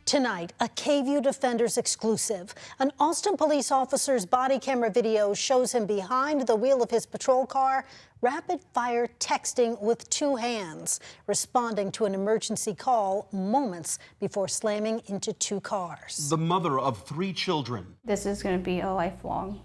Tonight, a KVUE Defenders exclusive. An Austin police officer's body camera video shows him behind the wheel of his patrol car, rapid-fire texting with two hands, responding to an emergency call moments before slamming into two cars. The mother of 3 children. This is going to be a lifelong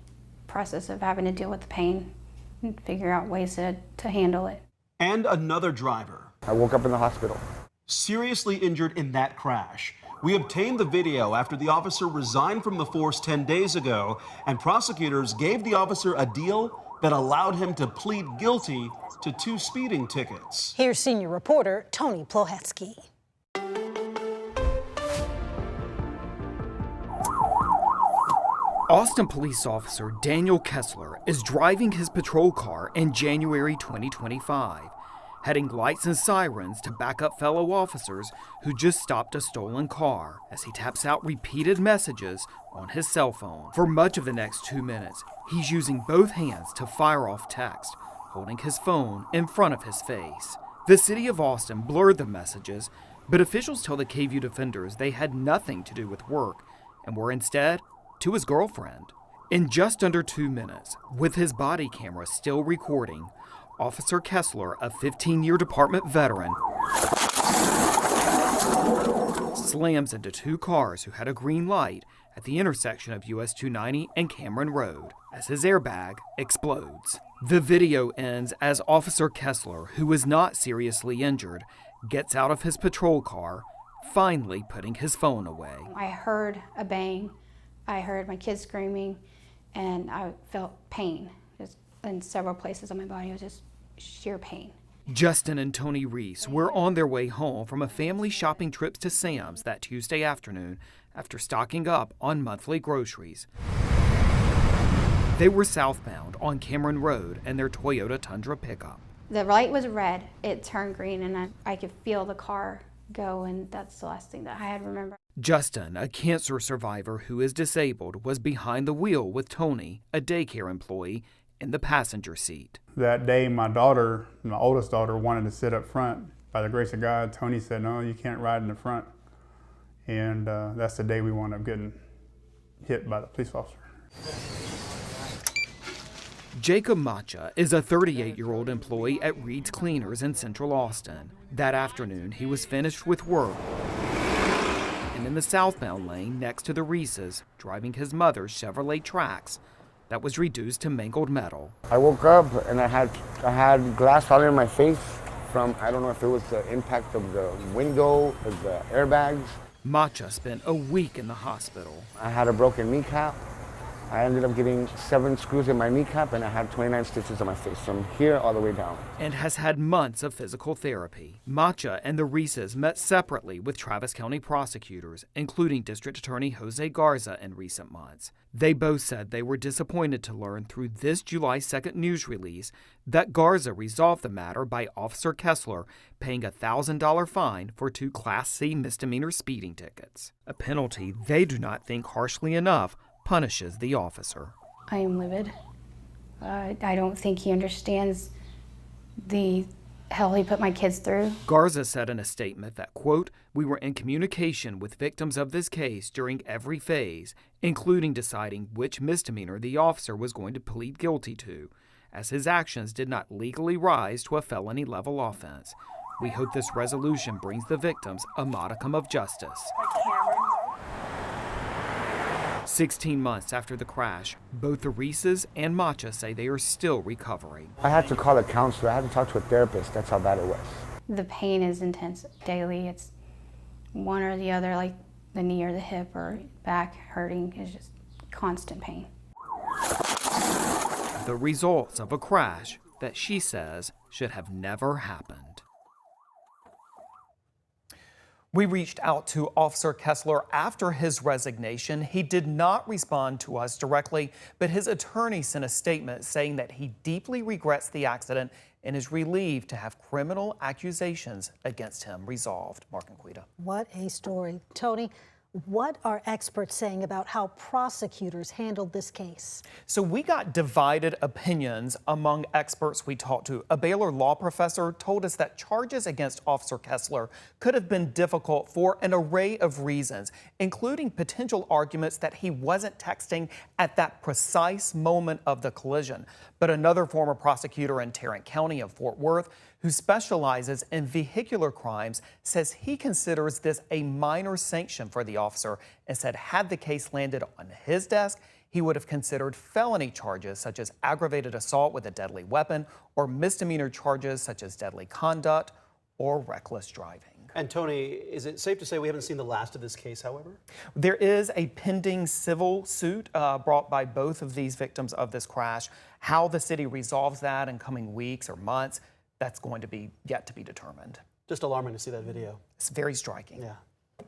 process of having to deal with the pain and figure out ways to handle it. And another driver. I woke up in the hospital. Seriously injured in that crash. We obtained the video after the officer resigned from the force 10 days ago, and prosecutors gave the officer a deal that allowed him to plead guilty to 2 speeding tickets. Here's senior reporter Tony Plohetsky. Austin police officer Daniel Kessler is driving his patrol car in January 2025, heading lights and sirens to back up fellow officers who just stopped a stolen car as he taps out repeated messages on his cell phone. For much of the next 2 minutes, he's using both hands to fire off text, holding his phone in front of his face. The city of Austin blurred the messages, but officials tell the KVUE Defenders they had nothing to do with work and were instead to his girlfriend. In just under 2 minutes, with his body camera still recording, Officer Kessler, a 15-year department veteran, slams into 2 cars who had a green light at the intersection of US 290 and Cameron Road as his airbag explodes. The video ends as Officer Kessler, who is not seriously injured, gets out of his patrol car, finally putting his phone away. I heard a bang, I heard my kids screaming, and I felt pain just in several places on my body. It was just sheer pain. Justin and Tony Reese were on their way home from a family shopping trip to Sam's that Tuesday afternoon after stocking up on monthly groceries. They were southbound on Cameron Road in their Toyota Tundra pickup. The light was red, it turned green, and I could feel the car go, and that's the last thing that I had remembered. Justin, a cancer survivor who is disabled, was behind the wheel with Tony, a daycare employee, in the passenger seat. That day, my daughter, my oldest daughter, wanted to sit up front. By the grace of God, Tony said, no, you can't ride in the front. And that's the day we wound up getting hit by the police officer. Jacob Macha is a 38-year-old employee at Reed's Cleaners in Central Austin. That afternoon, he was finished with work and in the southbound lane next to the Reeses, driving his mother's Chevrolet Trax that was reduced to mangled metal. I woke up and I had glass falling in my face from, I don't know if it was the impact of the window or the airbags. Macha spent a week in the hospital. I had a broken kneecap. I ended up getting 7 screws in my kneecap, and I had 29 stitches on my face from here all the way down. And has had months of physical therapy. Macha and the Reeses met separately with Travis County prosecutors, including District Attorney Jose Garza, in recent months. They both said they were disappointed to learn through this July 2nd news release that Garza resolved the matter by Officer Kessler paying a $1,000 fine for 2 Class C misdemeanor speeding tickets, a penalty they do not think harshly enough punishes the officer. I am livid. I don't think he understands the hell he put my kids through. Garza said in a statement that, quote, "We were in communication with victims of this case during every phase, including deciding which misdemeanor the officer was going to plead guilty to, as his actions did not legally rise to a felony level offense. We hope this resolution brings the victims a modicum of justice." 16 months after the crash, both the Reeses and Macha say they are still recovering. I had to call a counselor. I had to talk to a therapist. That's how bad it was. The pain is intense daily. It's one or the other, like the knee or the hip or back hurting. It's just constant pain. The results of a crash that she says should have never happened. We reached out to Officer Kessler after his resignation. He did not respond to us directly, but his attorney sent a statement saying that he deeply regrets the accident and is relieved to have criminal accusations against him resolved. Mark and Quita. What a story. Tony, What are experts saying about how prosecutors handled this case? So we got divided opinions among experts we talked to. A Baylor law professor told us that charges against Officer Kessler could have been difficult for an array of reasons, including potential arguments that he wasn't texting at that precise moment of the collision. But another former prosecutor in Tarrant County of Fort Worth, who specializes in vehicular crimes, says he considers this a minor sanction for the officer and said had the case landed on his desk, he would have considered felony charges such as aggravated assault with a deadly weapon or misdemeanor charges such as deadly conduct or reckless driving. And Tony, is it safe to say we haven't seen the last of this case, however? There is a pending civil suit brought by both of these victims of this crash. How the city resolves that in coming weeks or months, that's going to be yet to be determined. Just alarming to see that video. It's very striking. Yeah.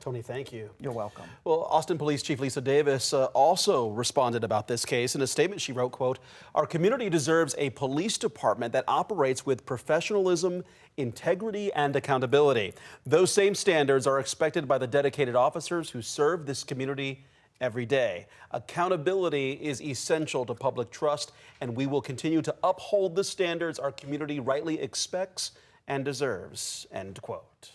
Tony, thank you. You're welcome. Well, Austin Police Chief Lisa Davis also responded about this case. In a statement, she wrote, quote, "Our community deserves a police department that operates with professionalism, integrity, and accountability. Those same standards are expected by the dedicated officers who serve this community every day. Accountability is essential to public trust, and we will continue to uphold the standards our community rightly expects and deserves," end quote.